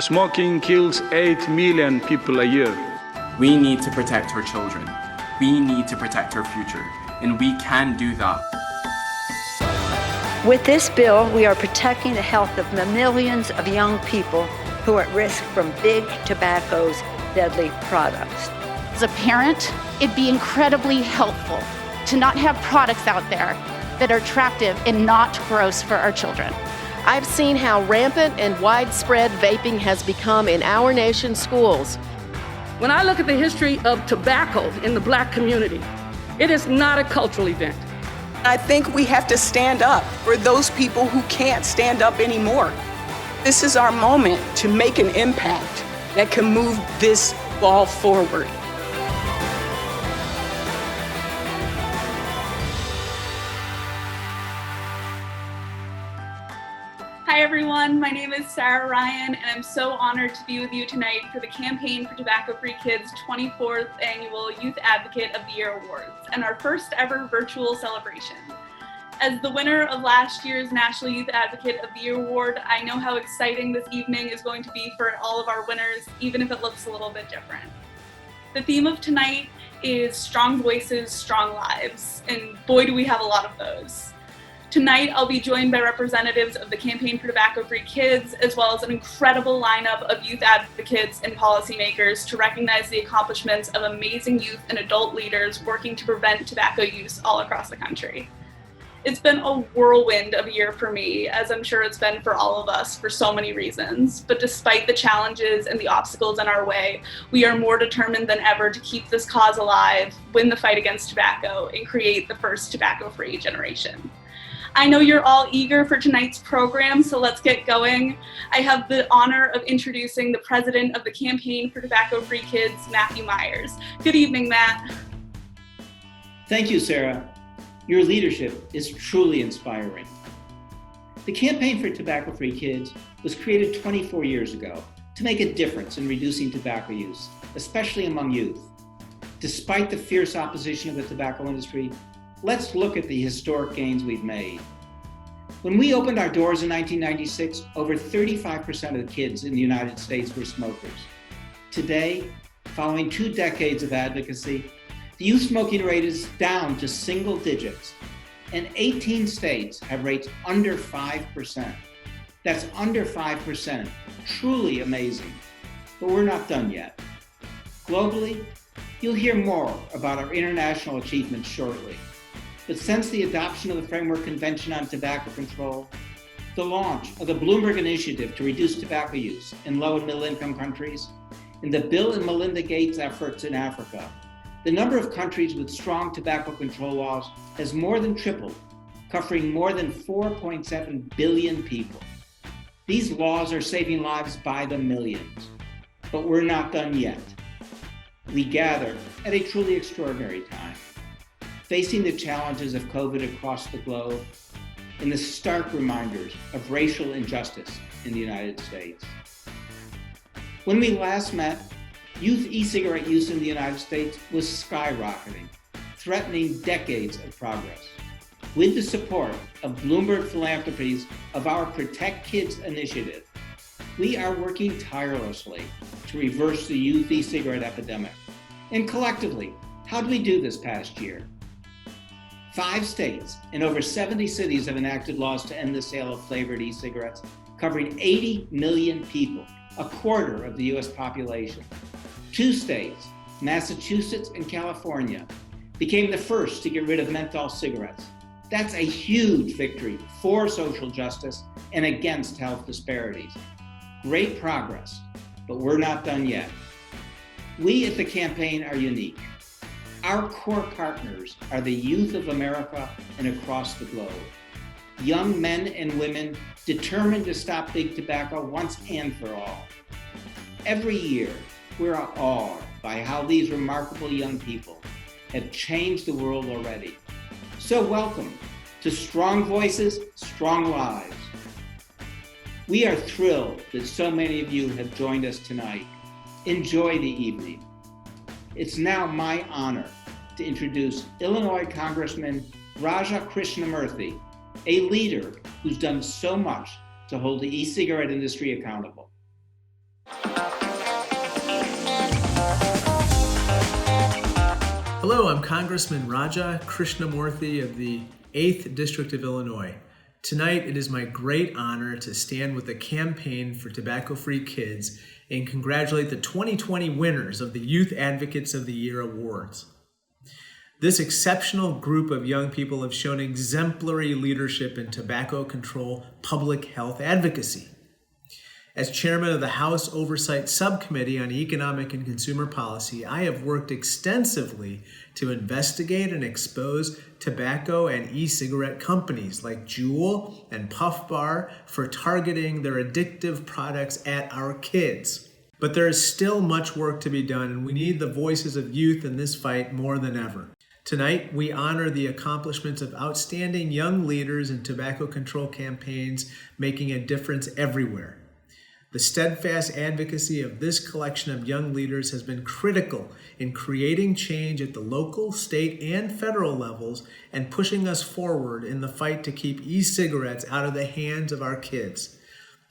Smoking kills 8 million people a year. We need to protect our children. We need to protect our future, and we can do that. With this bill, we are protecting the health of the millions of young people who are at risk from big tobacco's deadly products. As a parent, it'd be incredibly helpful to not have products out there that are attractive and not gross for our children. I've seen how rampant and widespread vaping has become in our nation's schools. When I look at the history of tobacco in the Black community, it is not a cultural event. I think we have to stand up for those people who can't stand up anymore. This is our moment to make an impact that can move this ball forward. Hi everyone, my name is Sarah Ryan, and I'm so honored to be with you tonight for the Campaign for Tobacco-Free Kids 24th Annual Youth Advocate of the Year Awards, and our first ever virtual celebration. As the winner of last year's National Youth Advocate of the Year Award, I know how exciting this evening is going to be for all of our winners, even if it looks a little bit different. The theme of tonight is Strong Voices, Strong Lives, and boy do we have a lot of those. Tonight, I'll be joined by representatives of the Campaign for Tobacco-Free Kids, as well as an incredible lineup of youth advocates and policymakers to recognize the accomplishments of amazing youth and adult leaders working to prevent tobacco use all across the country. It's been a whirlwind of a year for me, as I'm sure it's been for all of us for so many reasons. But despite the challenges and the obstacles in our way, we are more determined than ever to keep this cause alive, win the fight against tobacco, and create the first tobacco-free generation. I know you're all eager for tonight's program, so let's get going. I have the honor of introducing the president of the Campaign for Tobacco-Free Kids, Matthew Myers. Good evening, Matt. Thank you, Sarah. Your leadership is truly inspiring. The Campaign for Tobacco-Free Kids was created 24 years ago to make a difference in reducing tobacco use, especially among youth. Despite the fierce opposition of the tobacco industry, let's look at the historic gains we've made. When we opened our doors in 1996, over 35% of the kids in the United States were smokers. Today, following 2 decades of advocacy, the youth smoking rate is down to single digits, and 18 states have rates under 5%. That's under 5%, truly amazing. But we're not done yet. Globally, you'll hear more about our international achievements shortly. But since the adoption of the Framework Convention on Tobacco Control, the launch of the Bloomberg Initiative to reduce tobacco use in low and middle income countries, and the Bill and Melinda Gates efforts in Africa, the number of countries with strong tobacco control laws has more than tripled, covering more than 4.7 billion people. These laws are saving lives by the millions, but we're not done yet. We gather at a truly extraordinary time, facing the challenges of COVID across the globe and the stark reminders of racial injustice in the United States. When we last met, youth e-cigarette use in the United States was skyrocketing, threatening decades of progress. With the support of Bloomberg Philanthropies of our Protect Kids initiative, we are working tirelessly to reverse the youth e-cigarette epidemic. And collectively, how did we do this past year? 5 states and over 70 cities have enacted laws to end the sale of flavored e-cigarettes, covering 80 million people, a quarter of the US population. 2 states, Massachusetts and California, became the first to get rid of menthol cigarettes. That's a huge victory for social justice and against health disparities. Great progress, but we're not done yet. We at the campaign are unique. Our core partners are the youth of America and across the globe. Young men and women determined to stop big tobacco once and for all. Every year, we're awed by how these remarkable young people have changed the world already. So welcome to Strong Voices, Strong Lives. We are thrilled that so many of you have joined us tonight. Enjoy the evening. It's now my honor to introduce Illinois Congressman Raja Krishnamurthy, a leader who's done so much to hold the e-cigarette industry accountable. Hello, I'm Congressman Raja Krishnamurthy of the 8th District of Illinois. Tonight, it is my great honor to stand with the Campaign for Tobacco-Free Kids and congratulate the 2020 winners of the Youth Advocates of the Year Awards. This exceptional group of young people have shown exemplary leadership in tobacco control public health advocacy. As chairman of the House Oversight Subcommittee on Economic and Consumer Policy, I have worked extensively to investigate and expose tobacco and e-cigarette companies like Juul and Puff Bar for targeting their addictive products at our kids. But there is still much work to be done, and we need the voices of youth in this fight more than ever. Tonight, we honor the accomplishments of outstanding young leaders in tobacco control campaigns making a difference everywhere. The steadfast advocacy of this collection of young leaders has been critical in creating change at the local, state, and federal levels and pushing us forward in the fight to keep e-cigarettes out of the hands of our kids.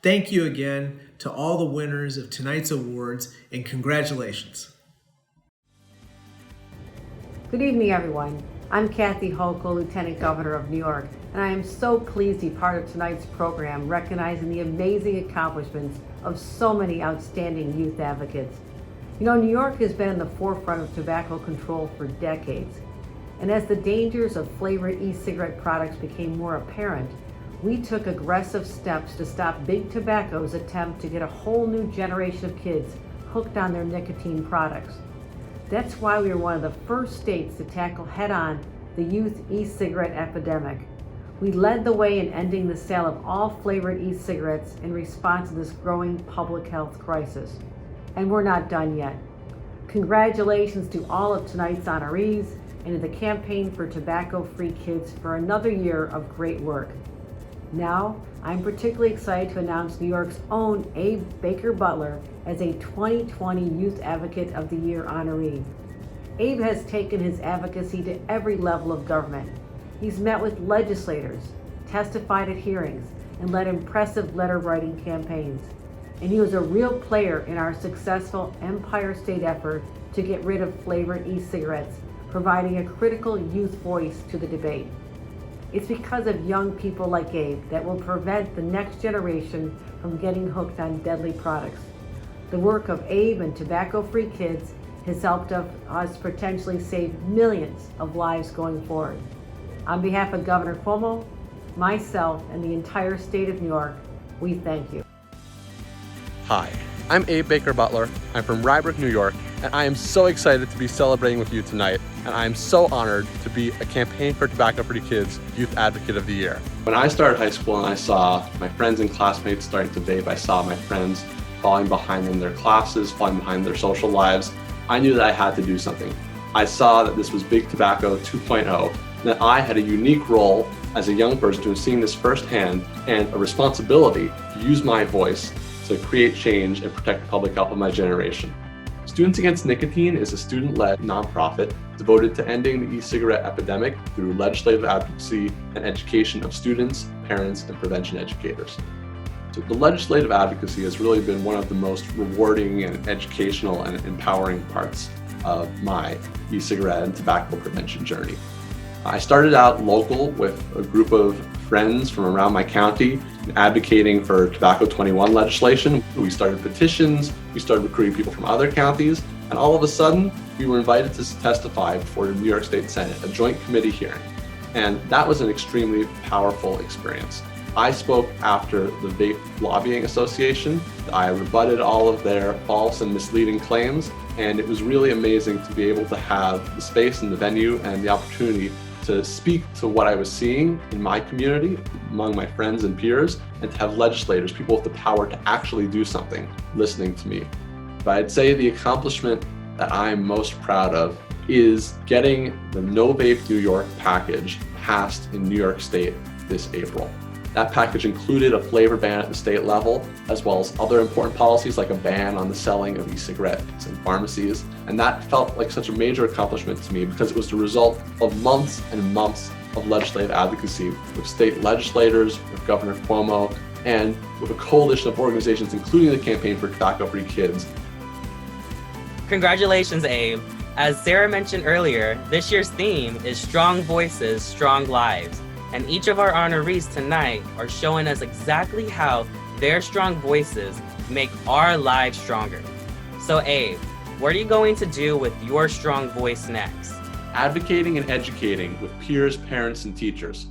Thank you again to all the winners of tonight's awards, and congratulations. Good evening, everyone. I'm Kathy Hochul, Lieutenant Governor of New York, and I am so pleased to be part of tonight's program recognizing the amazing accomplishments of so many outstanding youth advocates. You know, New York has been in the forefront of tobacco control for decades, and as the dangers of flavored e-cigarette products became more apparent, we took aggressive steps to stop Big Tobacco's attempt to get a whole new generation of kids hooked on their nicotine products. That's why we were one of the first states to tackle head-on the youth e-cigarette epidemic. We led the way in ending the sale of all flavored e-cigarettes in response to this growing public health crisis. And we're not done yet. Congratulations to all of tonight's honorees and to the Campaign for Tobacco-Free Kids for another year of great work. Now, I'm particularly excited to announce New York's own Abe Butler as a 2020 Youth Advocate of the Year honoree. Abe has taken his advocacy to every level of government. He's met with legislators, testified at hearings, and led impressive letter-writing campaigns. And he was a real player in our successful Empire State effort to get rid of flavored e-cigarettes, providing a critical youth voice to the debate. It's because of young people like Abe that will prevent the next generation from getting hooked on deadly products. The work of Abe and Tobacco-Free Kids has helped us potentially save millions of lives going forward. On behalf of Governor Cuomo, myself, and the entire state of New York, we thank you. Hi, I'm Abe Butler. I'm from Rybrook, New York, and I am so excited to be celebrating with you tonight, and I am so honored to be a Campaign for Tobacco-Free Kids Youth Advocate of the Year. When I started high school and I saw my friends and classmates starting to vape, I saw my friends falling behind in their classes, falling behind their social lives, I knew that I had to do something. I saw that this was Big Tobacco 2.0, that I had a unique role as a young person to seeing this firsthand and a responsibility to use my voice to create change and protect the public health of my generation. Students Against Nicotine is a student-led nonprofit devoted to ending the e-cigarette epidemic through legislative advocacy and education of students, parents, and prevention educators. So the legislative advocacy has really been one of the most rewarding and educational and empowering parts of my e-cigarette and tobacco prevention journey. I started out local with a group of friends from around my county advocating for Tobacco 21 legislation. We started petitions, we started recruiting people from other counties, and all of a sudden, we were invited to testify before the New York State Senate, a joint committee hearing. And that was an extremely powerful experience. I spoke after the Vape Lobbying Association. I rebutted all of their false and misleading claims, and it was really amazing to be able to have the space and the venue and the opportunity to speak to what I was seeing in my community, among my friends and peers, and to have legislators, people with the power to actually do something, listening to me. But I'd say the accomplishment that I'm most proud of is getting the No Vape New York package passed in New York State this April. That package included a flavor ban at the state level, as well as other important policies like a ban on the selling of e-cigarettes in pharmacies. And that felt like such a major accomplishment to me because it was the result of months and months of legislative advocacy with state legislators, with Governor Cuomo, and with a coalition of organizations, including the Campaign for Tobacco-Free Kids. Congratulations, Abe. As Sarah mentioned earlier, this year's theme is Strong Voices, Strong Lives. And each of our honorees tonight are showing us exactly how their strong voices make our lives stronger. So Abe, what are you going to do with your strong voice next? Advocating and educating with peers, parents, and teachers.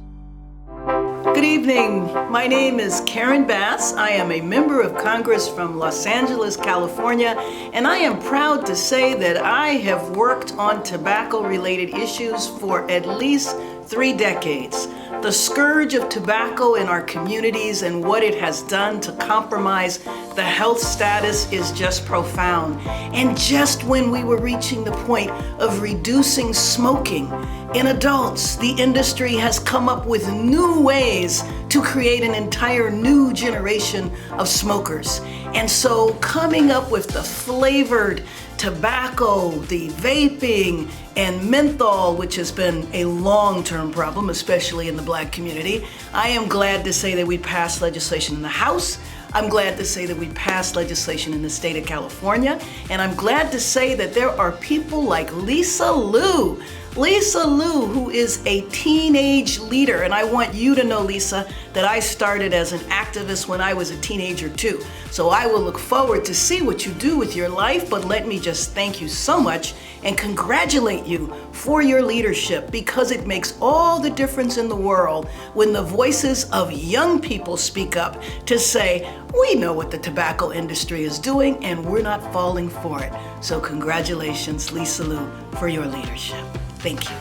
Good evening. My name is Karen Bass. I am a member of Congress from Los Angeles, California, and I am proud to say that I have worked on tobacco-related issues for at least 3 decades. The scourge of tobacco in our communities and what it has done to compromise the health status is just profound. And just when we were reaching the point of reducing smoking in adults, the industry has come up with new ways to create an entire new generation of smokers. And so coming up with the flavored tobacco, the vaping, and menthol, which has been a long-term problem, especially in the Black community, I am glad to say that we passed legislation in the House. I'm glad to say that we passed legislation in the state of California. And I'm glad to say that there are people like Lisa Liu, who is a teenage leader. And I want you to know, Lisa, that I started as an activist when I was a teenager too. So I will look forward to see what you do with your life, but let me just thank you so much and congratulate you for your leadership, because it makes all the difference in the world when the voices of young people speak up to say, we know what the tobacco industry is doing and we're not falling for it. So congratulations, Lisa Liu, for your leadership. Thank you.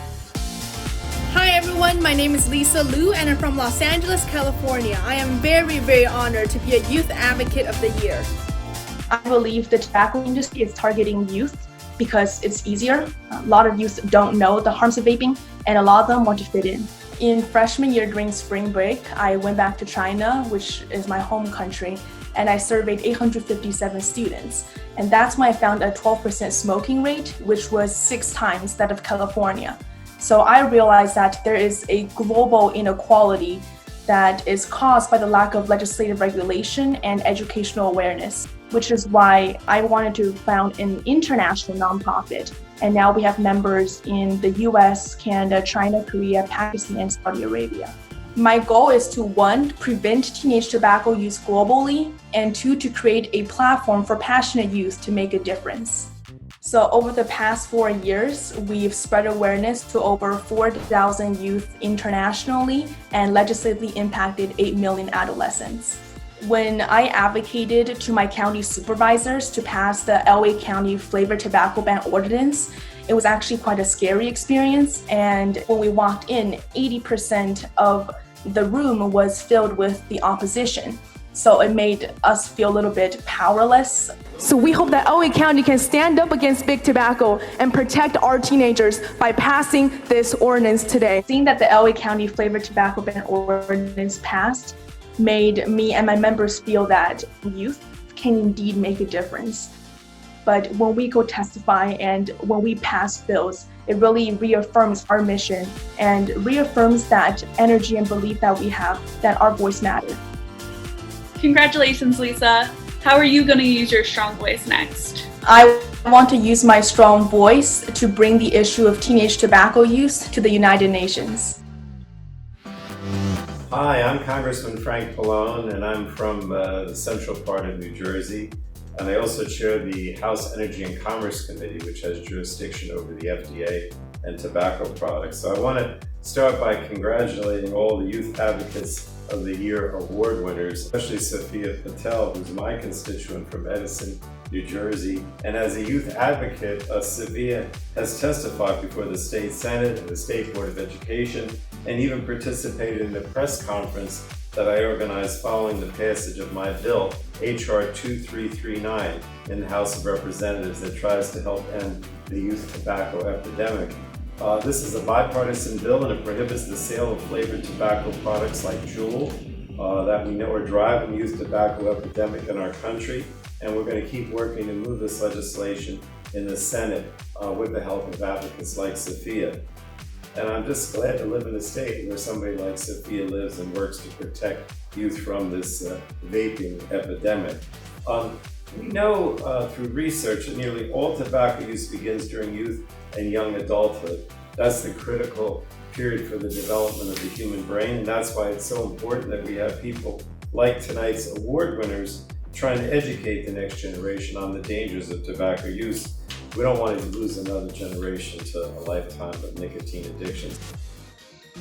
Hi everyone, my name is Lisa Liu and I'm from Los Angeles, California. I am very, very honored to be a Youth Advocate of the Year. I believe the tobacco industry is targeting youth because it's easier. A lot of youth don't know the harms of vaping, and a lot of them want to fit in. In freshman year during spring break, I went back to China, which is my home country, and I surveyed 857 students. And that's when I found a 12% smoking rate, which was 6 times that of California. So I realized that there is a global inequality that is caused by the lack of legislative regulation and educational awareness, which is why I wanted to found an international nonprofit. And now we have members in the US, Canada, China, Korea, Pakistan, and Saudi Arabia. My goal is to 1, prevent teenage tobacco use globally, and 2, to create a platform for passionate youth to make a difference. So over the past 4 years, we've spread awareness to over 4,000 youth internationally and legislatively impacted 8 million adolescents. When I advocated to my county supervisors to pass the LA County flavored tobacco ban ordinance, it was actually quite a scary experience. And when we walked in, 80% of the room was filled with the opposition. So it made us feel a little bit powerless. So we hope that LA County can stand up against big tobacco and protect our teenagers by passing this ordinance today. Seeing that the LA County flavored tobacco ban ordinance passed made me and my members feel that youth can indeed make a difference. But when we go testify and when we pass bills, it really reaffirms our mission and reaffirms that energy and belief that we have that our voice matters. Congratulations, Lisa. How are you going to use your strong voice next? I want to use my strong voice to bring the issue of teenage tobacco use to the United Nations. Hi, I'm Congressman Frank Pallone, and I'm from the central part of New Jersey. And I also chair the House Energy and Commerce Committee, which has jurisdiction over the FDA and tobacco products. So I want to start by congratulating all the Youth Advocates of the Year award winners, especially Sophia Patel, who's my constituent from Edison, New Jersey. And as a youth advocate, Sophia has testified before the State Senate and the State Board of Education, and even participated in the press conference that I organized following the passage of my bill, HR 2339, in the House of Representatives, that tries to help end the youth tobacco epidemic. This is a bipartisan bill, and it prohibits the sale of flavored tobacco products like Juul that we know are driving the youth tobacco epidemic in our country. And we're going to keep working to move this legislation in the Senate with the help of advocates like Sophia. And I'm just glad to live in a state where somebody like Sophia lives and works to protect youth from this vaping epidemic. We know through research that nearly all tobacco use begins during youth and young adulthood. That's the critical period for the development of the human brain, and that's why it's so important that we have people like tonight's award winners trying to educate the next generation on the dangers of tobacco use. We don't want to lose another generation to a lifetime of nicotine addiction.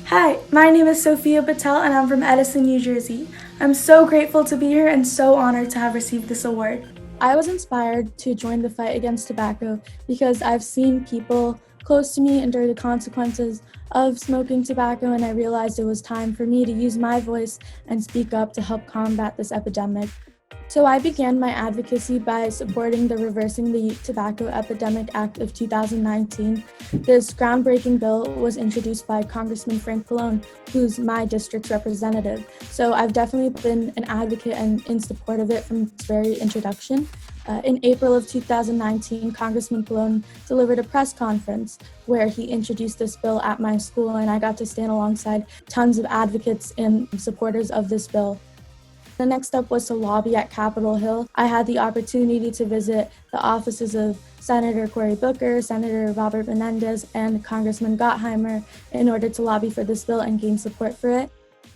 Hi, my name is Sophia Patel and I'm from Edison, New Jersey. I'm so grateful to be here and so honored to have received this award. I was inspired to join the fight against tobacco because I've seen people close to me endure the consequences of smoking tobacco, and I realized it was time for me to use my voice and speak up to help combat this epidemic. So I began my advocacy by supporting the Reversing the Youth Tobacco Epidemic Act of 2019. This groundbreaking bill was introduced by Congressman Frank Pallone, who's my district's representative. So I've definitely been an advocate and in support of it from its very introduction. In April of 2019, Congressman Pallone delivered a press conference where he introduced this bill at my school, and I got to stand alongside tons of advocates and supporters of this bill. The next step was to lobby at Capitol Hill. I had the opportunity to visit the offices of Senator Cory Booker, Senator Robert Menendez, and Congressman Gottheimer in order to lobby for this bill and gain support for it.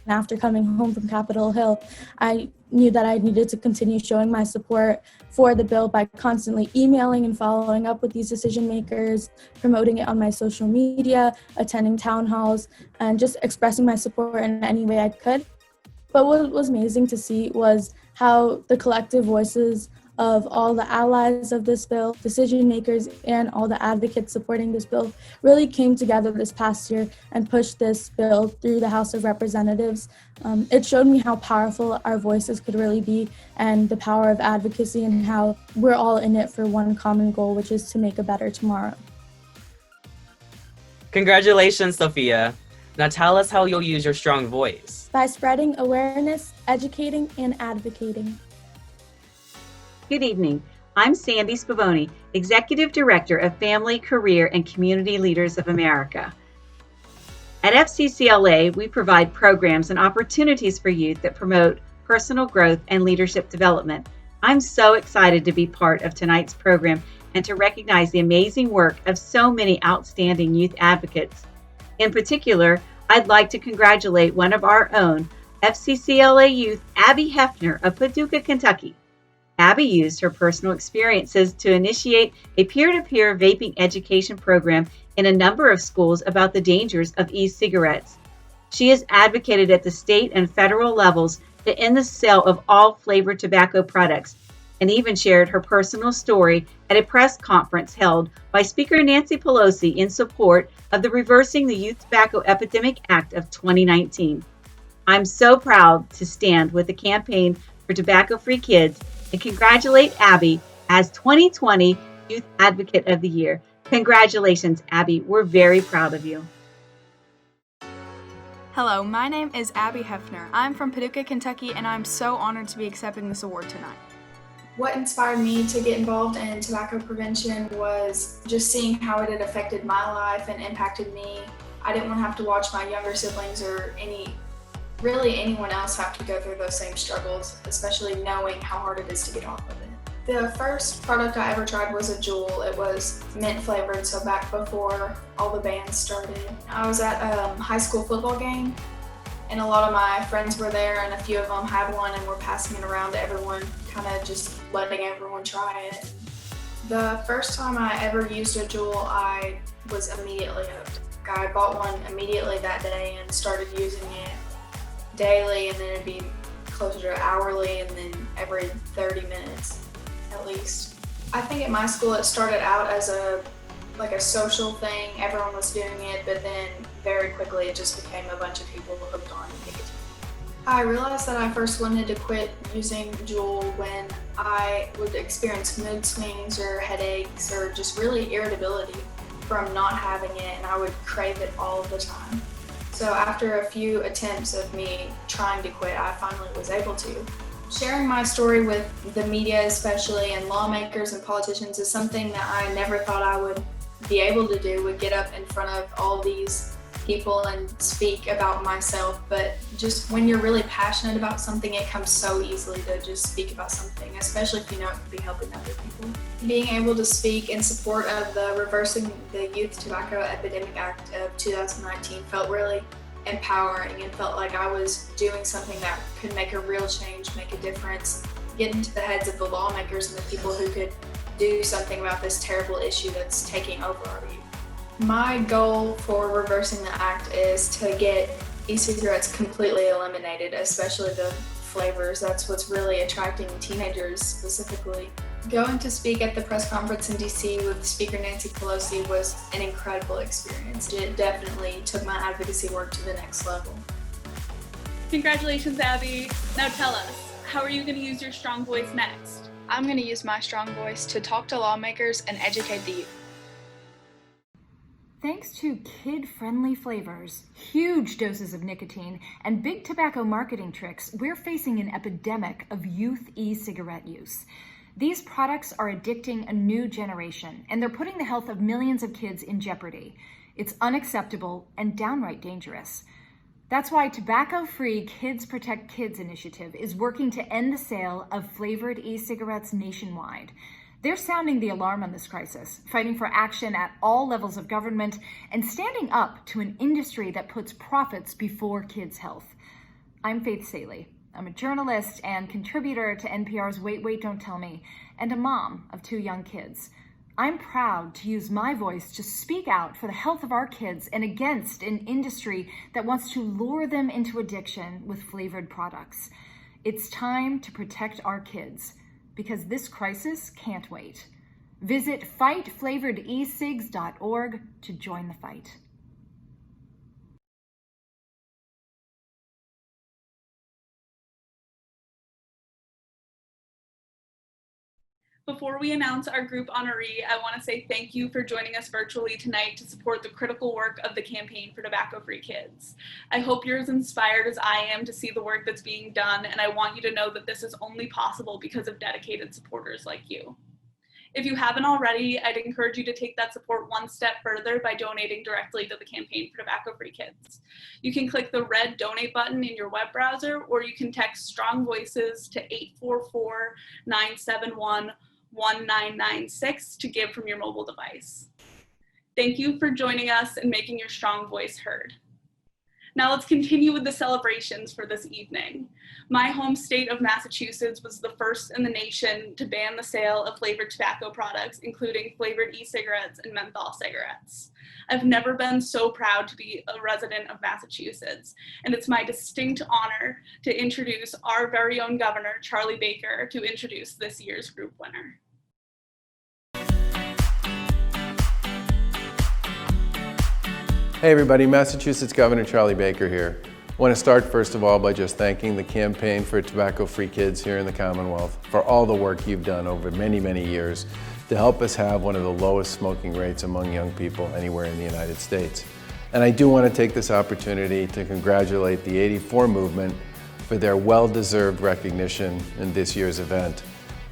And after coming home from Capitol Hill, I knew that I needed to continue showing my support for the bill by constantly emailing and following up with these decision makers, promoting it on my social media, attending town halls, and just expressing my support in any way I could. But what was amazing to see was how the collective voices of all the allies of this bill, decision makers, and all the advocates supporting this bill really came together this past year and pushed this bill through the House of Representatives. It showed me how powerful our voices could really be and the power of advocacy and how we're all in it for one common goal, which is to make a better tomorrow. Congratulations, Sophia. Now tell us how you'll use your strong voice. By spreading awareness, educating, and advocating. Good evening. I'm Sandy Spavoni, Executive Director of Family, Career, and Community Leaders of America. At FCCLA, we provide programs and opportunities for youth that promote personal growth and leadership development. I'm so excited to be part of tonight's program and to recognize the amazing work of so many outstanding youth advocates. In particular, I'd like to congratulate one of our own, FCCLA youth, Abe Hefner of Paducah, Kentucky. Abby used her personal experiences to initiate a peer-to-peer vaping education program in a number of schools about the dangers of e-cigarettes. She has advocated at the state and federal levels to end the sale of all flavored tobacco products, and even shared her personal story at a press conference held by Speaker Nancy Pelosi in support of the Reversing the Youth Tobacco Epidemic Act of 2019. I'm so proud to stand with the Campaign for Tobacco-Free Kids and congratulate Abby as 2020 Youth Advocate of the Year. Congratulations, Abby. We're very proud of you. Hello, my name is Abby Hefner. I'm from Paducah, Kentucky, and I'm so honored to be accepting this award tonight. What inspired me to get involved in tobacco prevention was just seeing how it had affected my life and impacted me. I didn't want to have to watch my younger siblings or anyone else have to go through those same struggles, especially knowing how hard it is to get off of it. The first product I ever tried was a Juul. It was mint flavored, so back before all the bans started. I was at a high school football game, and a lot of my friends were there, and a few of them had one and were passing it around to everyone, kind of just letting everyone try it. The first time I ever used a Juul, I was immediately hooked. I bought one immediately that day and started using it daily, and then it'd be closer to hourly, and then every 30 minutes at least. I think at my school it started out as a social thing. Everyone was doing it, but then very quickly it just became a bunch of people hooked on nicotine. I realized that I first wanted to quit using Juul when I would experience mood swings or headaches or just really irritability from not having it, and I would crave it all the time. So after a few attempts of me trying to quit, I finally was able to. Sharing my story with the media especially and lawmakers and politicians is something that I never thought I would be able to do, would get up in front of all these people and speak about myself, but just when you're really passionate about something, it comes so easily to just speak about something, especially if you know it could be helping other people. Being able to speak in support of the Reversing the Youth Tobacco Epidemic Act of 2019 felt really empowering and felt like I was doing something that could make a real change, make a difference, get into the heads of the lawmakers and the people who could do something about this terrible issue that's taking over our youth. My goal for reversing the act is to get e-cigarettes completely eliminated, especially the flavors. That's what's really attracting teenagers specifically. Going to speak at the press conference in DC with Speaker Nancy Pelosi was an incredible experience. It definitely took my advocacy work to the next level. Congratulations, Abby. Now tell us, how are you going to use your strong voice next? I'm going to use my strong voice to talk to lawmakers and educate the youth. Thanks to kid-friendly flavors, huge doses of nicotine, and big tobacco marketing tricks, we're facing an epidemic of youth e-cigarette use. These products are addicting a new generation, and they're putting the health of millions of kids in jeopardy. It's unacceptable and downright dangerous. That's why Tobacco-Free Kids Protect Kids initiative is working to end the sale of flavored e-cigarettes nationwide. They're sounding the alarm on this crisis, fighting for action at all levels of government, and standing up to an industry that puts profits before kids' health. I'm Faith Saley. I'm a journalist and contributor to NPR's Wait, Wait, Don't Tell Me, and a mom of 2 young kids. I'm proud to use my voice to speak out for the health of our kids and against an industry that wants to lure them into addiction with flavored products. It's time to protect our kids, because this crisis can't wait. Visit fightflavoredecigs.org to join the fight. Before we announce our group honoree, I want to say thank you for joining us virtually tonight to support the critical work of the Campaign for Tobacco-Free Kids. I hope you're as inspired as I am to see the work that's being done, and I want you to know that this is only possible because of dedicated supporters like you. If you haven't already, I'd encourage you to take that support one step further by donating directly to the Campaign for Tobacco-Free Kids. You can click the red donate button in your web browser, or you can text Strong Voices to 844-971-1996 to give from your mobile device. Thank you for joining us and making your strong voice heard. Now let's continue with the celebrations for this evening. My home state of Massachusetts was the first in the nation to ban the sale of flavored tobacco products, including flavored e-cigarettes and menthol cigarettes. I've never been so proud to be a resident of Massachusetts, and it's my distinct honor to introduce our very own Governor, Charlie Baker, to introduce this year's group winner. Hey everybody, Massachusetts Governor Charlie Baker here. I want to start first of all by just thanking the Campaign for Tobacco-Free Kids here in the Commonwealth for all the work you've done over many, many years to help us have one of the lowest smoking rates among young people anywhere in the United States. And I do want to take this opportunity to congratulate the 84 movement for their well-deserved recognition in this year's event.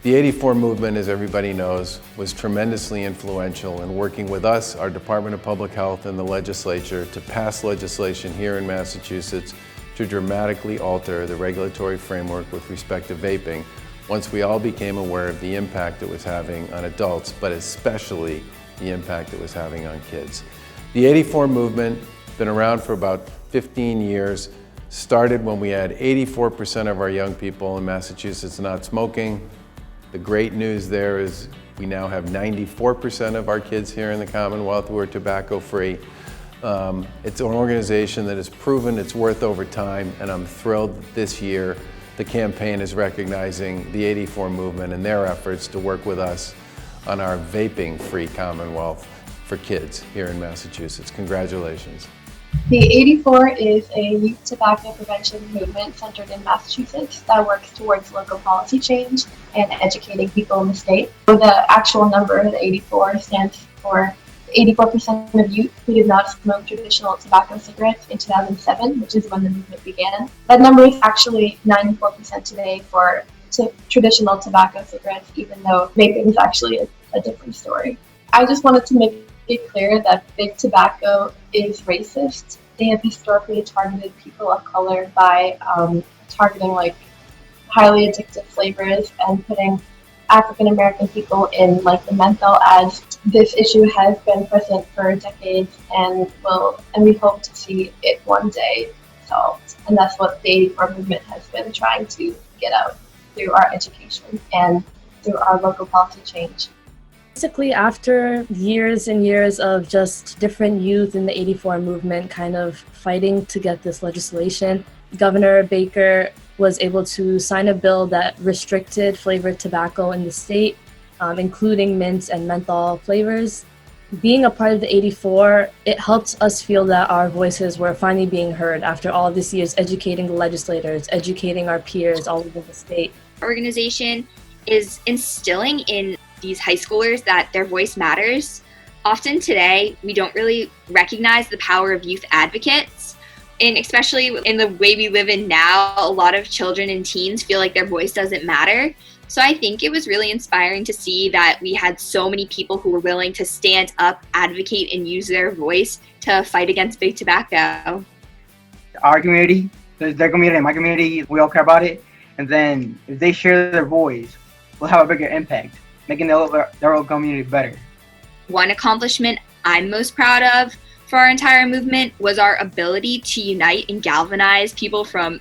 The 84 movement, as everybody knows, was tremendously influential in working with us, our Department of Public Health, and the legislature to pass legislation here in Massachusetts to dramatically alter the regulatory framework with respect to vaping once we all became aware of the impact it was having on adults, but especially the impact it was having on kids. The 84 movement has been around for about 15 years, started when we had 84% of our young people in Massachusetts not smoking. The great news there is we now have 94% of our kids here in the Commonwealth who are tobacco-free. It's an organization that has proven its worth over time, and I'm thrilled that this year the campaign is recognizing the 84 movement and their efforts to work with us on our vaping-free Commonwealth for kids here in Massachusetts. Congratulations. The 84 is a youth tobacco prevention movement centered in Massachusetts that works towards local policy change and educating people in the state. The actual number, the 84, stands for 84% of youth who did not smoke traditional tobacco cigarettes in 2007, which is when the movement began. That number is actually 94% today for traditional tobacco cigarettes, even though vaping is actually a different story. I just wanted to make it clear that big tobacco is racist they have historically targeted people of color by targeting like highly addictive flavors and putting African American people in like the menthol ads. This issue has been present for decades and we hope to see it one day solved. And that's what the 84 movement has been trying to get out through our education and through our local policy change. Basically, after years and years of just different youth in the 84 movement kind of fighting to get this legislation, Governor Baker was able to sign a bill that restricted flavored tobacco in the state, including mint and menthol flavors. Being a part of the 84, it helped us feel that our voices were finally being heard after all these years educating the legislators, educating our peers all over the state. Our organization is instilling in these high schoolers that their voice matters. Often today, we don't really recognize the power of youth advocates. And especially in the way we live in now, a lot of children and teens feel like their voice doesn't matter. So I think it was really inspiring to see that we had so many people who were willing to stand up, advocate, and use their voice to fight against big tobacco. Our community, their community, and my community, we all care about it. And then if they share their voice, we'll have a bigger impact, making their own community better. One accomplishment I'm most proud of for our entire movement was our ability to unite and galvanize people from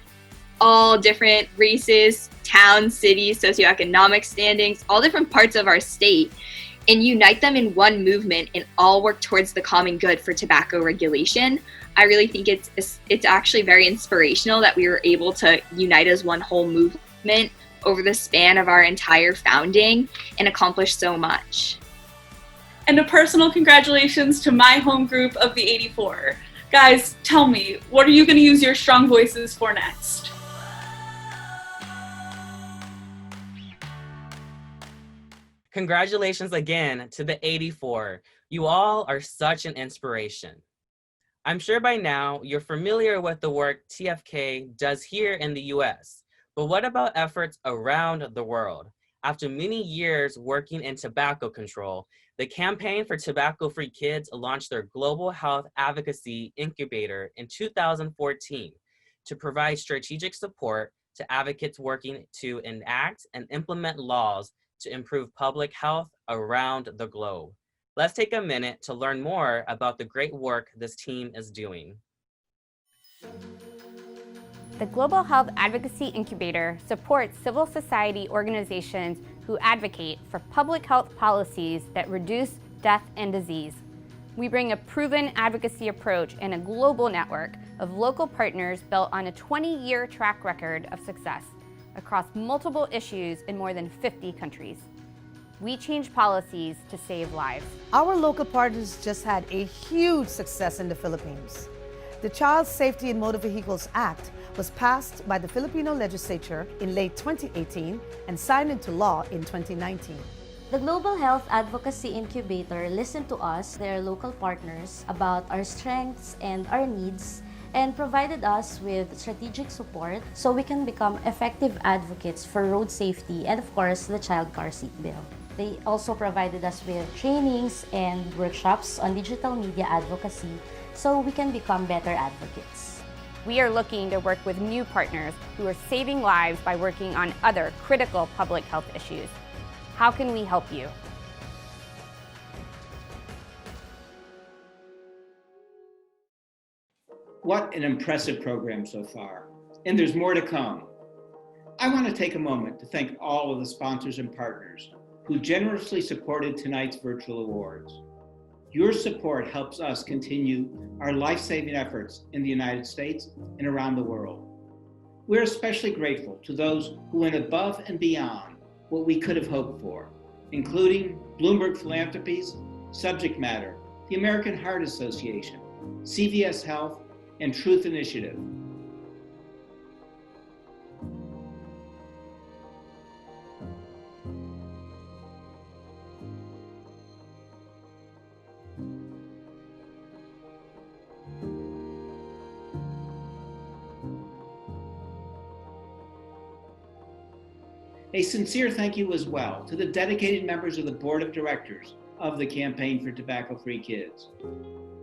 all different races, towns, cities, socioeconomic standings, all different parts of our state, and unite them in one movement and all work towards the common good for tobacco regulation. I really think it's actually very inspirational that we were able to unite as one whole movement over the span of our entire founding and accomplish so much. And a personal congratulations to my home group of the 84. Guys, tell me, what are you going to use your strong voices for next? Congratulations again to the 84. You all are such an inspiration. I'm sure by now you're familiar with the work TFK does here in the US, but what about efforts around the world? After many years working in tobacco control, the Campaign for Tobacco-Free Kids launched their Global Health Advocacy Incubator in 2014 to provide strategic support to advocates working to enact and implement laws to improve public health around the globe. Let's take a minute to learn more about the great work this team is doing. The Global Health Advocacy Incubator supports civil society organizations who advocate for public health policies that reduce death and disease. We bring a proven advocacy approach and a global network of local partners built on a 20-year track record of success across multiple issues in more than 50 countries. We change policies to save lives. Our local partners just had a huge success in the Philippines. The Child Safety in Motor Vehicles Act was passed by the Filipino legislature in late 2018 and signed into law in 2019. The Global Health Advocacy Incubator listened to us, their local partners, about our strengths and our needs, and provided us with strategic support so we can become effective advocates for road safety and, of course, the child car seat bill. They also provided us with trainings and workshops on digital media advocacy so we can become better advocates. We are looking to work with new partners who are saving lives by working on other critical public health issues. How can we help you? What an impressive program so far, and there's more to come. I want to take a moment to thank all of the sponsors and partners who generously supported tonight's virtual awards. Your support helps us continue our life-saving efforts in the United States and around the world. We're especially grateful to those who went above and beyond what we could have hoped for, including Bloomberg Philanthropies, Subject Matter, the American Heart Association, CVS Health, and Truth Initiative. A sincere thank you as well to the dedicated members of the Board of Directors of the Campaign for Tobacco-Free Kids.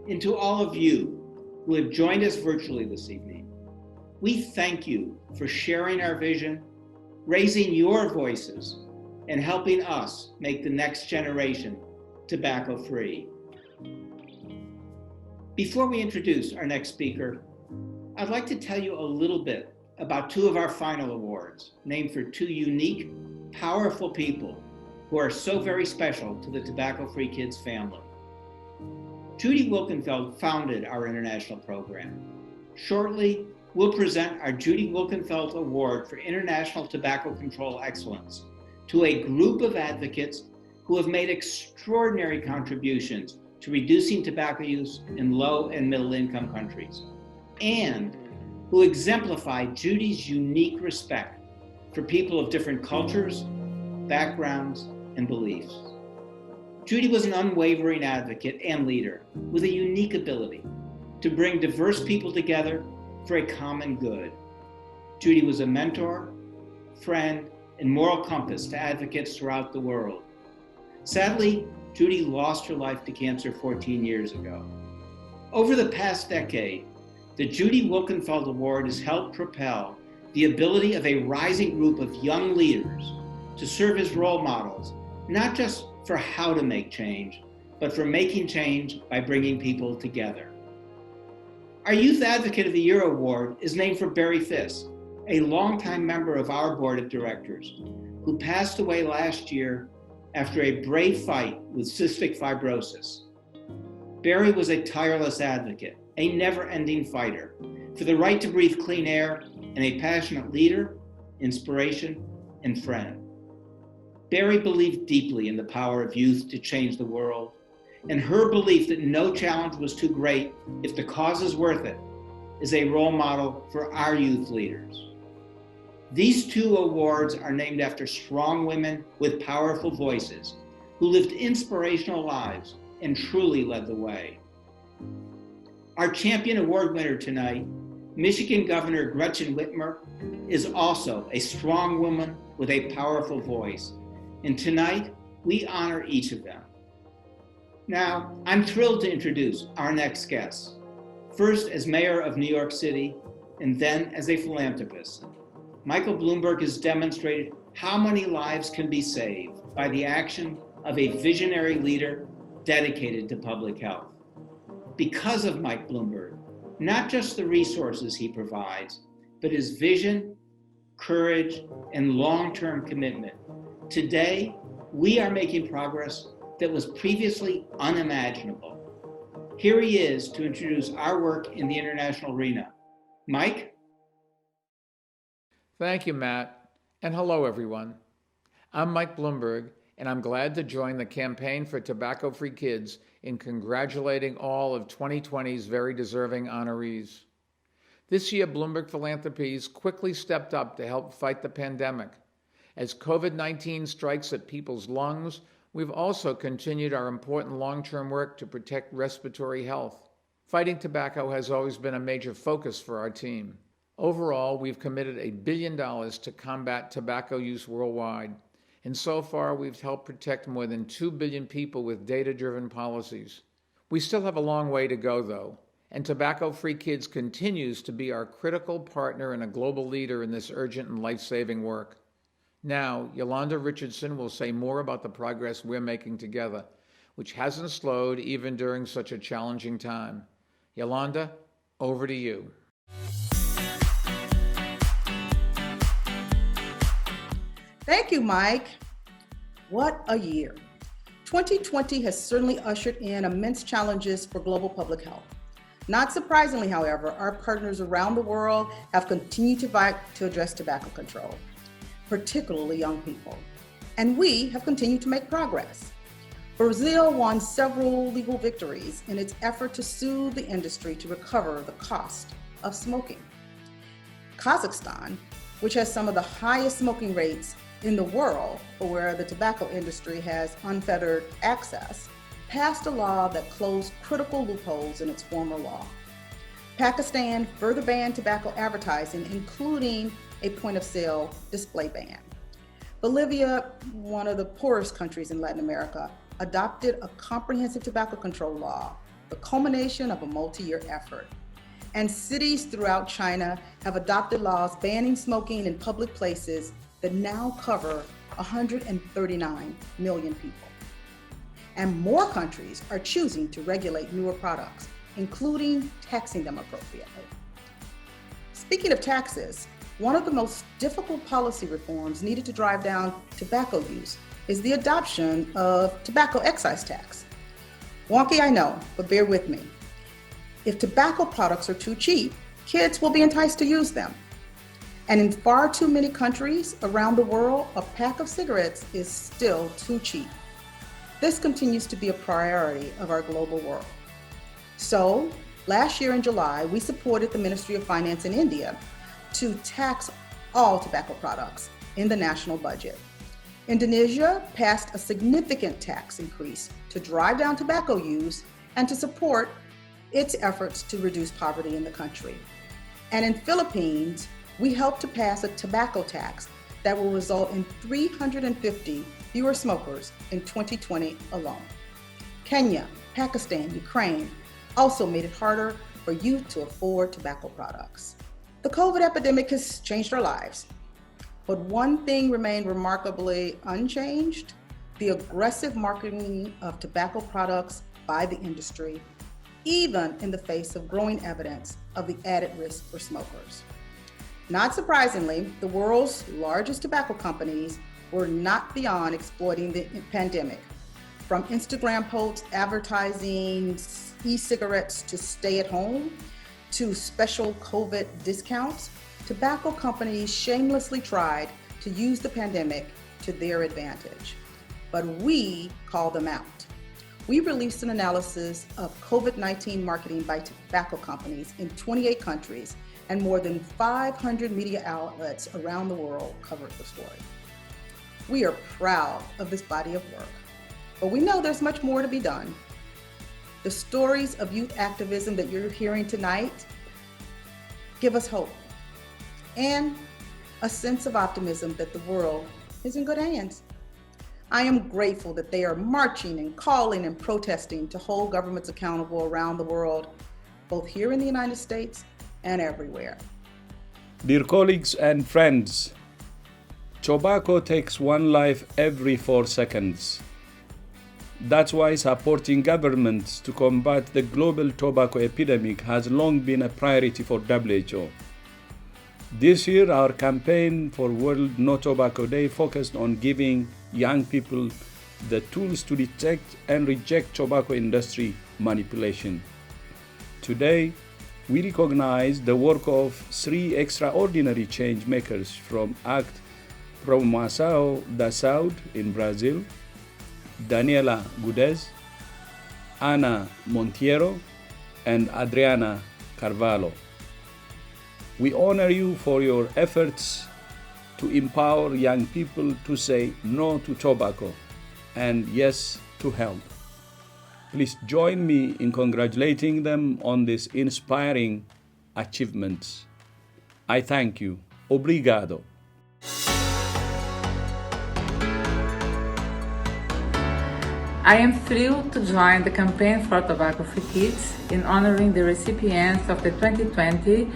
And to all of you who have joined us virtually this evening. We thank you for sharing our vision, raising your voices, and helping us make the next generation tobacco-free. Before we introduce our next speaker, I'd like to tell you a little bit about two of our final awards, named for two unique, powerful people who are so very special to the Tobacco-Free Kids family. Judy Wilkenfeld founded our international program. Shortly, we'll present our Judy Wilkenfeld Award for International Tobacco Control Excellence to a group of advocates who have made extraordinary contributions to reducing tobacco use in low and middle income countries, and who exemplify Judy's unique respect for people of different cultures, backgrounds, and beliefs. Judy was an unwavering advocate and leader with a unique ability to bring diverse people together for a common good. Judy was a mentor, friend, and moral compass to advocates throughout the world. Sadly, Judy lost her life to cancer 14 years ago. Over the past decade, the Judy Wilkenfeld Award has helped propel the ability of a rising group of young leaders to serve as role models, not just for how to make change, but for making change by bringing people together. Our Youth Advocate of the Year Award is named for Barry Fisk, a longtime member of our board of directors, who passed away last year after a brave fight with cystic fibrosis. Barry was a tireless advocate, a never-ending fighter for the right to breathe clean air, and a passionate leader, inspiration, and friend. Barry believed deeply in the power of youth to change the world, and her belief that no challenge was too great if the cause is worth it is a role model for our youth leaders. These two awards are named after strong women with powerful voices who lived inspirational lives and truly led the way. Our champion award winner tonight, Michigan Governor Gretchen Whitmer, is also a strong woman with a powerful voice. And tonight, we honor each of them. Now, I'm thrilled to introduce our next guest, first as mayor of New York City, and then as a philanthropist. Michael Bloomberg has demonstrated how many lives can be saved by the action of a visionary leader dedicated to public health. Because of Mike Bloomberg, not just the resources he provides, but his vision, courage, and long-term commitment, today, we are making progress that was previously unimaginable. Here he is to introduce our work in the international arena. Mike? Thank you, Matt, and hello, everyone. I'm Mike Bloomberg, and I'm glad to join the Campaign for Tobacco-Free Kids in congratulating all of 2020's very deserving honorees. This year, Bloomberg Philanthropies quickly stepped up to help fight the pandemic. As COVID-19 strikes at people's lungs, we've also continued our important long-term work to protect respiratory health. Fighting tobacco has always been a major focus for our team. Overall, we've committed $1 billion to combat tobacco use worldwide, and so far we've helped protect more than 2 billion people with data-driven policies. We still have a long way to go, though, and Tobacco-Free Kids continues to be our critical partner and a global leader in this urgent and life-saving work. Now, Yolanda Richardson will say more about the progress we're making together, which hasn't slowed even during such a challenging time. Yolanda, over to you. Thank you, Mike. What a year. 2020 has certainly ushered in immense challenges for global public health. Not surprisingly, however, our partners around the world have continued to fight to address tobacco control, particularly young people. And we have continued to make progress. Brazil won several legal victories in its effort to soothe the industry to recover the cost of smoking. Kazakhstan, which has some of the highest smoking rates in the world, or where the tobacco industry has unfettered access, passed a law that closed critical loopholes in its former law. Pakistan further banned tobacco advertising, including a point-of-sale display ban. Bolivia, one of the poorest countries in Latin America, adopted a comprehensive tobacco control law, the culmination of a multi-year effort. and cities throughout China have adopted laws banning smoking in public places that now cover 139 million people. And more countries are choosing to regulate newer products, including taxing them appropriately. Speaking of taxes, one of the most difficult policy reforms needed to drive down tobacco use is the adoption of tobacco excise tax. Wonky, I know, but bear with me. If tobacco products are too cheap, kids will be enticed to use them. And in far too many countries around the world, a pack of cigarettes is still too cheap. This continues to be a priority of our global world. So, last year in July, we supported the Ministry of Finance in India to tax all tobacco products in the national budget. Indonesia passed a significant tax increase to drive down tobacco use and to support its efforts to reduce poverty in the country. And in Philippines, we helped to pass a tobacco tax that will result in 350 fewer smokers in 2020 alone. Kenya, Pakistan, Ukraine also made it harder for youth to afford tobacco products. The COVID epidemic has changed our lives, but one thing remained remarkably unchanged: the aggressive marketing of tobacco products by the industry, even in the face of growing evidence of the added risk for smokers. Not surprisingly, the world's largest tobacco companies were not beyond exploiting the pandemic. From Instagram posts advertising e-cigarettes to stay at home, to special COVID discounts, tobacco companies shamelessly tried to use the pandemic to their advantage. But we call them out. We released an analysis of COVID-19 marketing by tobacco companies in 28 countries, and more than 500 media outlets around the world covered the story. We are proud of this body of work, but we know there's much more to be done. The stories of youth activism that you're hearing tonight give us hope and a sense of optimism that the world is in good hands. I am grateful that they are marching and calling and protesting to hold governments accountable around the world, both here in the United States and everywhere. Dear colleagues and friends, tobacco takes one life every 4 seconds. That's why supporting governments to combat the global tobacco epidemic has long been a priority for WHO. This year, our campaign for World No Tobacco Day focused on giving young people the tools to detect and reject tobacco industry manipulation. Today, we recognize the work of 3 extraordinary change makers from Act Promoção da Saúde in Brazil, Daniela Gudez, Ana Monteiro, and Adriana Carvalho. We honor you for your efforts to empower young people to say no to tobacco and yes to health. Please join me in congratulating them on these inspiring achievements. I thank you. Obrigado. I am thrilled to join the campaign for tobacco-free kids in honoring the recipients of the 2020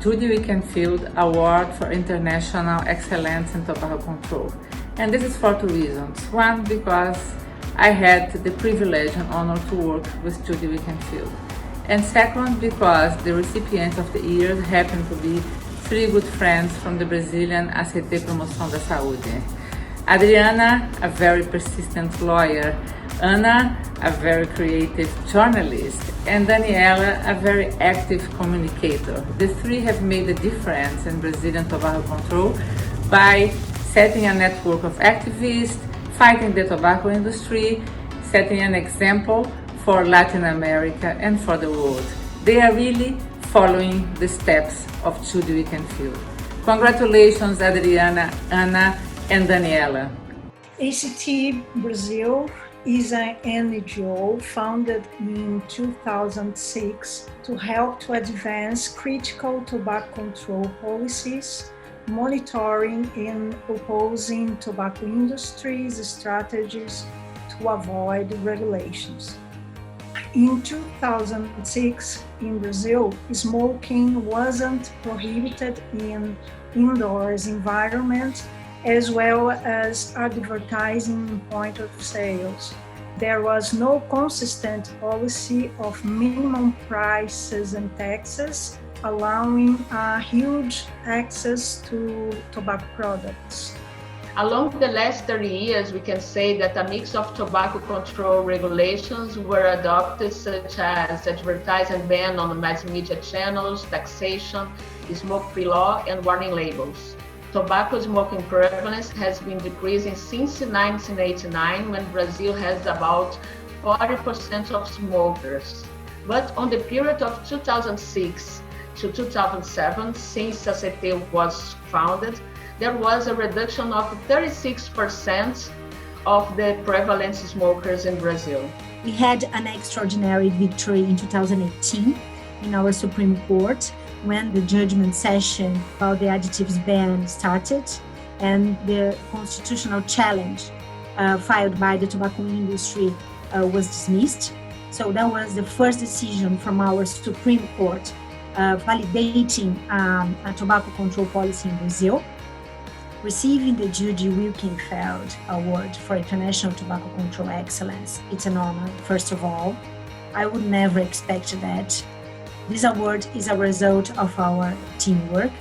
Judy Wickенfield Award for International Excellence in Tobacco Control. And this is for 2 reasons. One, because I had the privilege and honor to work with Judy Wickenfield. And second, because the recipients of the year happen to be 3 good friends from the Brazilian ACT Promoção da Saúde. Adriana, a very persistent lawyer, Ana, a very creative journalist, and Daniela, a very active communicator. The 3 have made a difference in Brazilian tobacco control by setting a network of activists, fighting the tobacco industry, setting an example for Latin America and for the world. They are really following the steps of Judy Wickenfield. Congratulations, Adriana, Ana, and Daniela. ACT Brazil is an NGO founded in 2006 to help to advance critical tobacco control policies, monitoring and opposing tobacco industry's strategies to avoid regulations. In 2006, in Brazil, smoking wasn't prohibited in indoors environment as well as advertising in point of sales. There was no consistent policy of minimum prices and taxes, allowing a huge access to tobacco products. Along the last 30 years, we can say that a mix of tobacco control regulations were adopted, such as advertising ban on mass media channels, taxation, smoke-free law, and warning labels. Tobacco smoking prevalence has been decreasing since 1989, when Brazil has about 40% of smokers. But on the period of 2006 to 2007, since ACT was founded, there was a reduction of 36% of the prevalent smokers in Brazil. We had an extraordinary victory in 2018 in our Supreme Court when the judgment session about the additives ban started and the constitutional challenge filed by the tobacco industry was dismissed. So that was the first decision from our Supreme Court validating a tobacco control policy in Brazil. Receiving the Judy Wilkenfeld Award for International Tobacco Control Excellence, it's an honor, first of all. I would never expect that. This award is a result of our teamwork.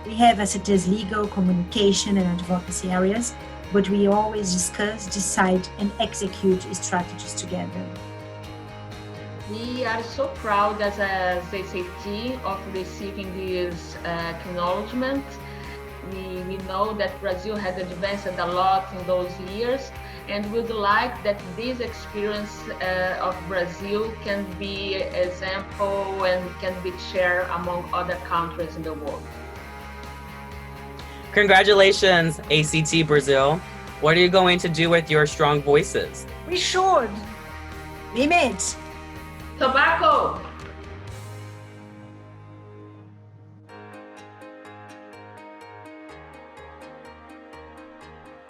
We have ACT's legal, communication, and advocacy areas, but we always discuss, decide, and execute strategies together. We are so proud as ACT of receiving this acknowledgement. We know that Brazil has advanced a lot in those years, and would like that this experience of Brazil can be an example and can be shared among other countries in the world. Congratulations, ACT Brazil. What are you going to do with your strong voices? We should limit tobacco.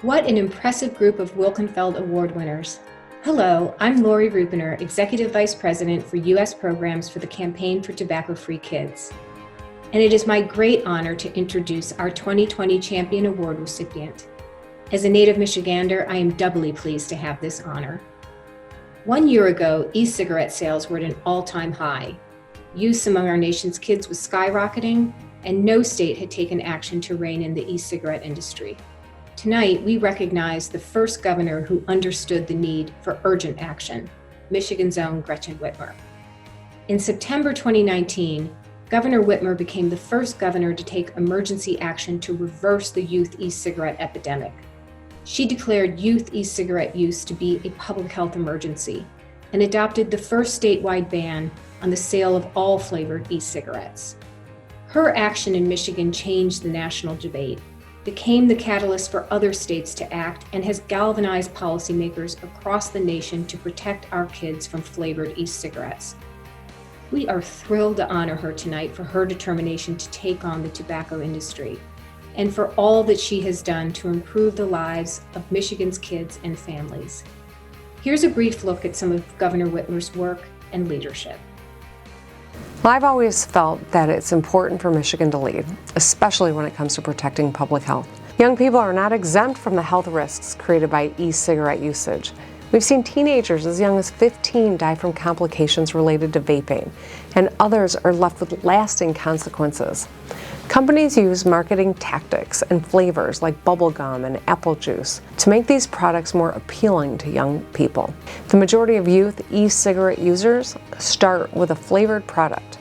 What an impressive group of Wilkenfeld Award winners. Hello, I'm Lori Rupiner, Executive Vice President for U.S. Programs for the Campaign for Tobacco-Free Kids. And it is my great honor to introduce our 2020 Champion Award recipient. As a native Michigander, I am doubly pleased to have this honor. 1 year ago, e-cigarette sales were at an all-time high. Use among our nation's kids was skyrocketing, and no state had taken action to rein in the e-cigarette industry. Tonight, we recognize the first governor who understood the need for urgent action, Michigan's own Gretchen Whitmer. In September 2019, Governor Whitmer became the first governor to take emergency action to reverse the youth e-cigarette epidemic. She declared youth e-cigarette use to be a public health emergency and adopted the first statewide ban on the sale of all flavored e-cigarettes. Her action in Michigan changed the national debate, became the catalyst for other states to act, and has galvanized policymakers across the nation to protect our kids from flavored e-cigarettes. We are thrilled to honor her tonight for her determination to take on the tobacco industry and for all that she has done to improve the lives of Michigan's kids and families. Here's a brief look at some of Governor Whitmer's work and leadership. Well, I've always felt that it's important for Michigan to lead, especially when it comes to protecting public health. Young people are not exempt from the health risks created by e-cigarette usage. We've seen teenagers as young as 15 die from complications related to vaping, and others are left with lasting consequences. Companies use marketing tactics and flavors like bubblegum and apple juice to make these products more appealing to young people. The majority of youth e-cigarette users start with a flavored product.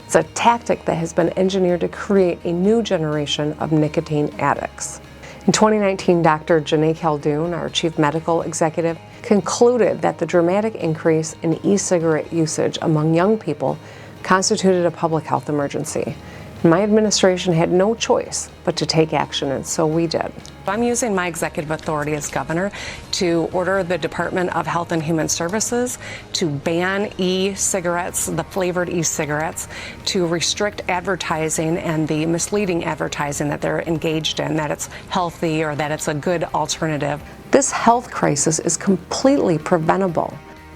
It's a tactic that has been engineered to create a new generation of nicotine addicts. In 2019, Dr. Janae Khaldoun, our chief medical executive, concluded that the dramatic increase in e-cigarette usage among young people constituted a public health emergency. My administration had no choice but to take action, and so we did. I'm using my executive authority as governor to order the Department of Health and Human Services to ban e-cigarettes, the flavored e-cigarettes, to restrict advertising and the misleading advertising that they're engaged in, that it's healthy or that it's a good alternative. This health crisis is completely preventable,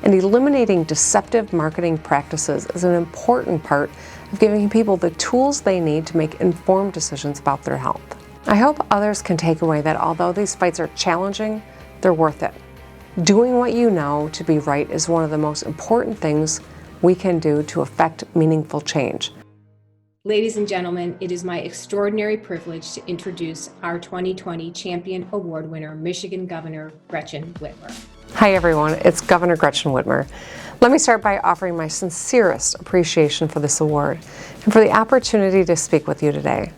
and eliminating deceptive marketing practices is an important part of giving people the tools they need to make informed decisions about their health. I hope others can take away that although these fights are challenging, they're worth it. Doing what you know to be right is one of the most important things we can do to affect meaningful change. Ladies and gentlemen, it is my extraordinary privilege to introduce our 2020 Champion Award winner, Michigan Governor Gretchen Whitmer. Hi everyone, it's Governor Gretchen Whitmer. Let me start by offering my sincerest appreciation for this award and for the opportunity to speak with you today.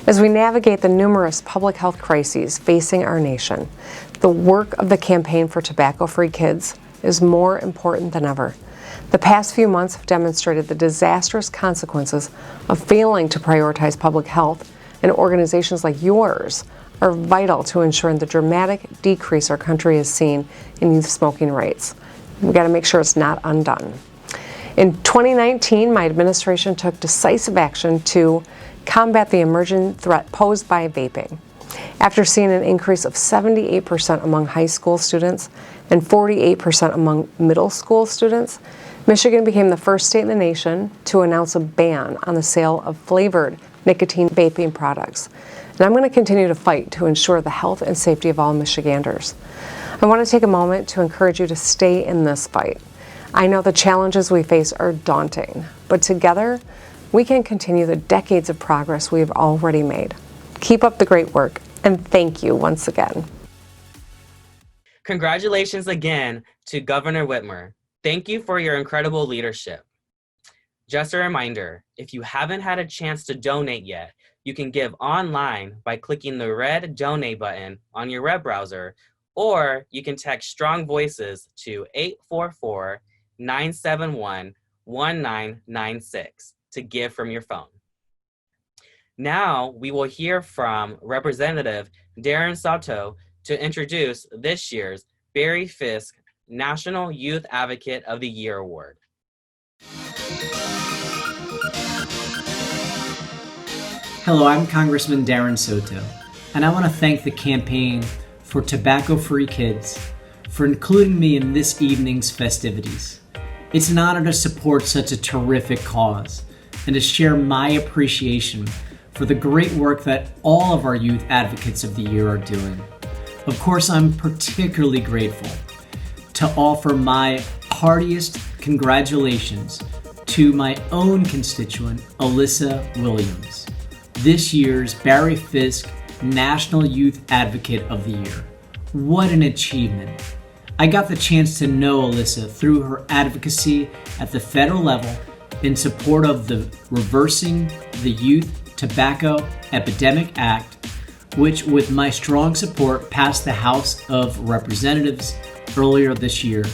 As we navigate the numerous public health crises facing our nation, the work of the Campaign for Tobacco-Free Kids is more important than ever. The past few months have demonstrated the disastrous consequences of failing to prioritize public health, and organizations like yours are vital to ensuring the dramatic decrease our country has seen in youth smoking rates. We've got to make sure it's not undone. In 2019, my administration took decisive action to combat the emerging threat posed by vaping. After seeing an increase of 78% among high school students and 48% among middle school students, Michigan became the first state in the nation to announce a ban on the sale of flavored nicotine vaping products. And I'm going to continue to fight to ensure the health and safety of all Michiganders. I want to take a moment to encourage you to stay in this fight. I know the challenges we face are daunting, but together we can continue the decades of progress we have already made. Keep up the great work, and thank you once again. Congratulations again to Governor Whitmer. Thank you for your incredible leadership. Just a reminder, if you haven't had a chance to donate yet, you can give online by clicking the red donate button on your web browser, or you can text Strong Voices to 844-971-1996 to give from your phone. Now we will hear from Representative Darren Soto to introduce this year's Barry Fisk National Youth Advocate of the Year Award. Hello, I'm Congressman Darren Soto, and I want to thank the Campaign for Tobacco-Free Kids for including me in this evening's festivities. It's an honor to support such a terrific cause and to share my appreciation for the great work that all of our Youth Advocates of the Year are doing. Of course, I'm particularly grateful to offer my heartiest congratulations to my own constituent, Alyssa Williams, this year's Barry Fisk National Youth Advocate of the Year. What an achievement. I got the chance to know Alyssa through her advocacy at the federal level in support of the Reversing the Youth Tobacco Epidemic Act, which with my strong support passed the House of Representatives earlier this year.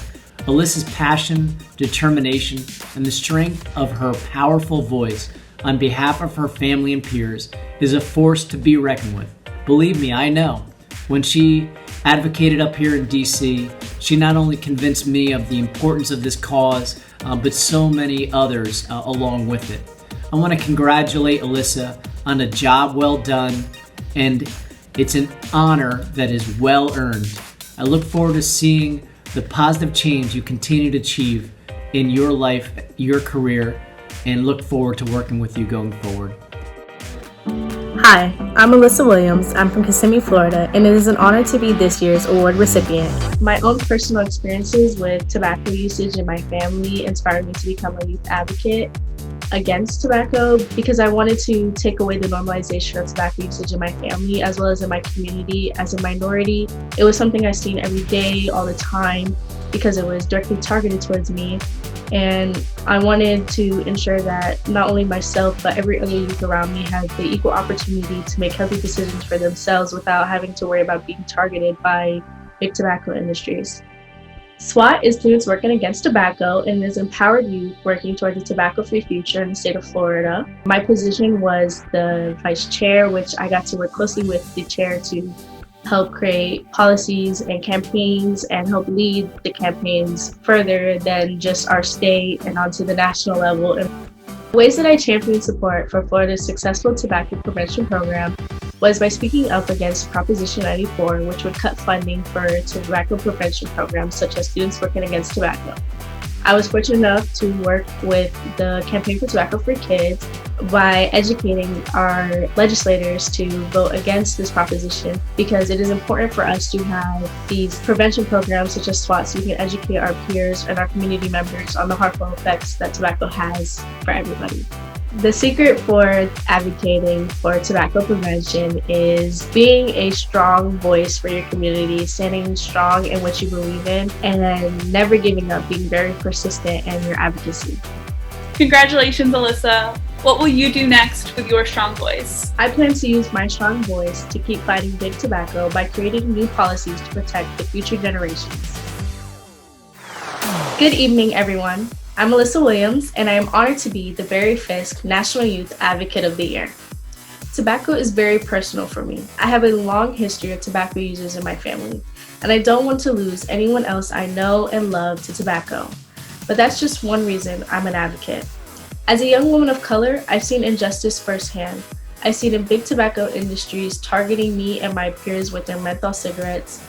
Alyssa's passion, determination, and the strength of her powerful voice on behalf of her family and peers is a force to be reckoned with. Believe me, I know. When she advocated up here in DC, she not only convinced me of the importance of this cause, but so many others along with it. I want to congratulate Alyssa on a job well done, and it's an honor that is well earned. I look forward to seeing the positive change you continue to achieve in your life, your career, and look forward to working with you going forward. Hi, I'm Alyssa Williams. I'm from Kissimmee, Florida, and it is an honor to be this year's award recipient. My own personal experiences with tobacco usage in my family inspired me to become a youth advocate against tobacco because I wanted to take away the normalization of tobacco usage in my family as well as in my community as a minority. It was something I seen every day, all the time, because it was directly targeted towards me. And I wanted to ensure that not only myself, but every other youth around me had the equal opportunity to make healthy decisions for themselves without having to worry about being targeted by big tobacco industries. SWAT is Students Working Against Tobacco and is empowered youth working toward a tobacco-free future in the state of Florida. My position was the vice chair, which I got to work closely with the chair to help create policies and campaigns and help lead the campaigns further than just our state and onto the national level. And ways that I champion support for Florida's successful tobacco prevention program was by speaking up against Proposition 94, which would cut funding for tobacco prevention programs such as Students Working Against Tobacco. I was fortunate enough to work with the Campaign for Tobacco-Free Kids by educating our legislators to vote against this proposition, because it is important for us to have these prevention programs such as SWAT so we can educate our peers and our community members on the harmful effects that tobacco has for everybody. The secret for advocating for tobacco prevention is being a strong voice for your community, standing strong in what you believe in, and never giving up, being very persistent in your advocacy. Congratulations, Alyssa. What will you do next with your strong voice? I plan to use my strong voice to keep fighting big tobacco by creating new policies to protect the future generations. Good evening, everyone. I'm Alyssa Williams, and I am honored to be the very first National Youth Advocate of the Year. Tobacco is very personal for me. I have a long history of tobacco users in my family, and I don't want to lose anyone else I know and love to tobacco. But that's just one reason I'm an advocate. As a young woman of color, I've seen injustice firsthand. I've seen in big tobacco industries targeting me and my peers with their menthol cigarettes,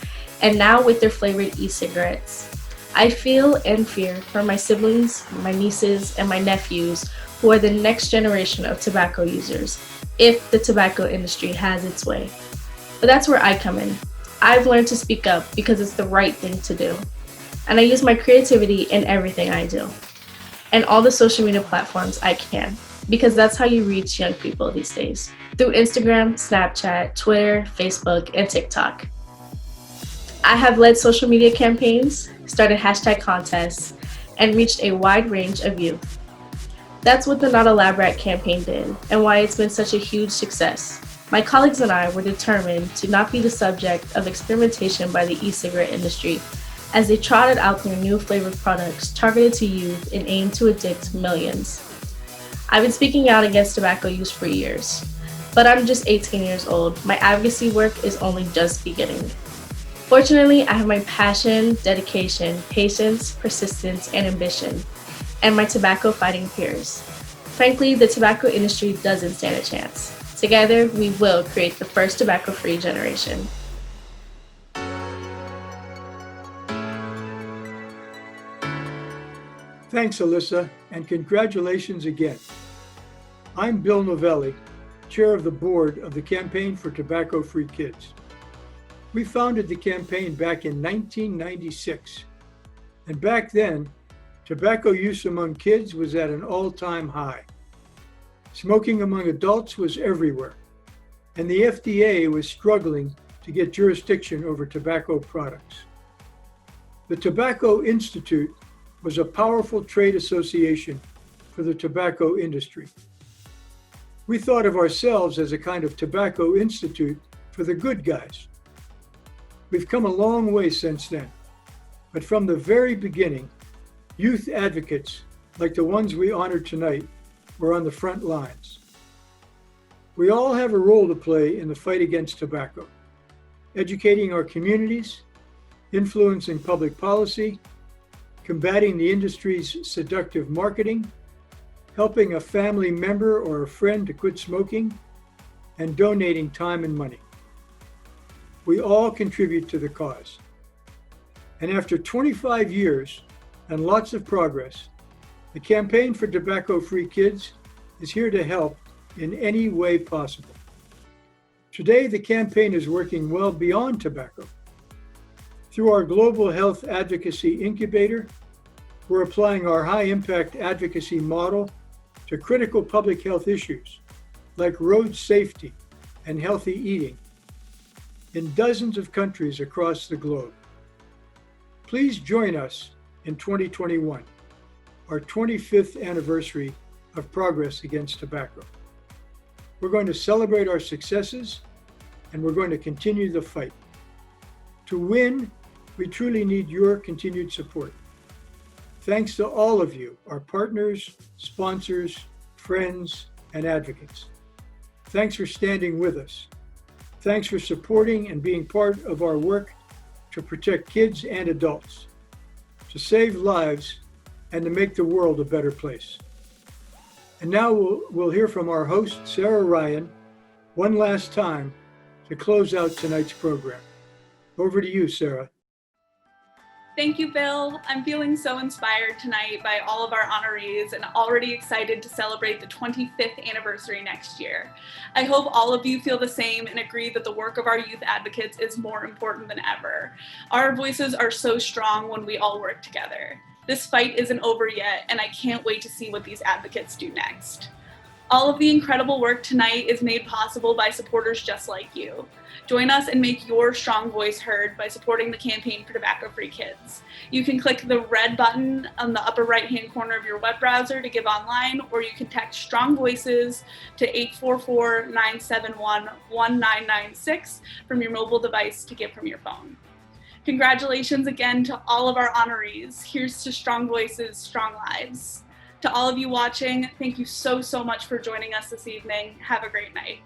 and now with their flavored e-cigarettes. I feel and fear for my siblings, my nieces, and my nephews, who are the next generation of tobacco users, if the tobacco industry has its way. But that's where I come in. I've learned to speak up because it's the right thing to do. And I use my creativity in everything I do, and all the social media platforms I can, because that's how you reach young people these days, through Instagram, Snapchat, Twitter, Facebook, and TikTok. I have led social media campaigns, started hashtag contests, and reached a wide range of youth. That's what the Not a Lab Rat campaign did, and why it's been such a huge success. My colleagues and I were determined to not be the subject of experimentation by the e-cigarette industry, as they trotted out their new flavored products targeted to youth and aimed to addict millions. I've been speaking out against tobacco use for years, but I'm just 18 years old. My advocacy work is only just beginning. Fortunately, I have my passion, dedication, patience, persistence, and ambition, and my tobacco fighting peers. Frankly, the tobacco industry doesn't stand a chance. Together, we will create the first tobacco-free generation. Thanks, Alyssa, and congratulations again. I'm Bill Novelli, chair of the board of the Campaign for Tobacco-Free Kids. We founded the campaign back in 1996, and back then, tobacco use among kids was at an all-time high. Smoking among adults was everywhere, and the FDA was struggling to get jurisdiction over tobacco products. The Tobacco Institute was a powerful trade association for the tobacco industry. We thought of ourselves as a kind of tobacco institute for the good guys. We've come a long way since then, but from the very beginning, youth advocates like the ones we honored tonight were on the front lines. We all have a role to play in the fight against tobacco, educating our communities, influencing public policy, combating the industry's seductive marketing, helping a family member or a friend to quit smoking, and donating time and money. We all contribute to the cause. And after 25 years and lots of progress, the Campaign for Tobacco-Free Kids is here to help in any way possible. Today, the campaign is working well beyond tobacco. Through our Global Health Advocacy Incubator, we're applying our high-impact advocacy model to critical public health issues like road safety and healthy eating in dozens of countries across the globe. Please join us in 2021, our 25th anniversary of progress against tobacco. We're going to celebrate our successes, and we're going to continue the fight. To win, we truly need your continued support. Thanks to all of you, our partners, sponsors, friends, and advocates. Thanks for standing with us. Thanks for supporting and being part of our work to protect kids and adults, to save lives, and to make the world a better place. And now we'll hear from our host, Sarah Ryan, one last time to close out tonight's program. Over to you, Sarah. Thank you, Bill. I'm feeling so inspired tonight by all of our honorees and already excited to celebrate the 25th anniversary next year. I hope all of you feel the same and agree that the work of our youth advocates is more important than ever. Our voices are so strong when we all work together. This fight isn't over yet, and I can't wait to see what these advocates do next. All of the incredible work tonight is made possible by supporters just like you. Join us and make your strong voice heard by supporting the Campaign for Tobacco-Free Kids. You can click the red button on the upper right-hand corner of your web browser to give online, or you can text Strong Voices to 844-971-1996 from your mobile device to give from your phone. Congratulations again to all of our honorees. Here's to Strong Voices, Strong Lives. To all of you watching, thank you so much for joining us this evening. Have a great night.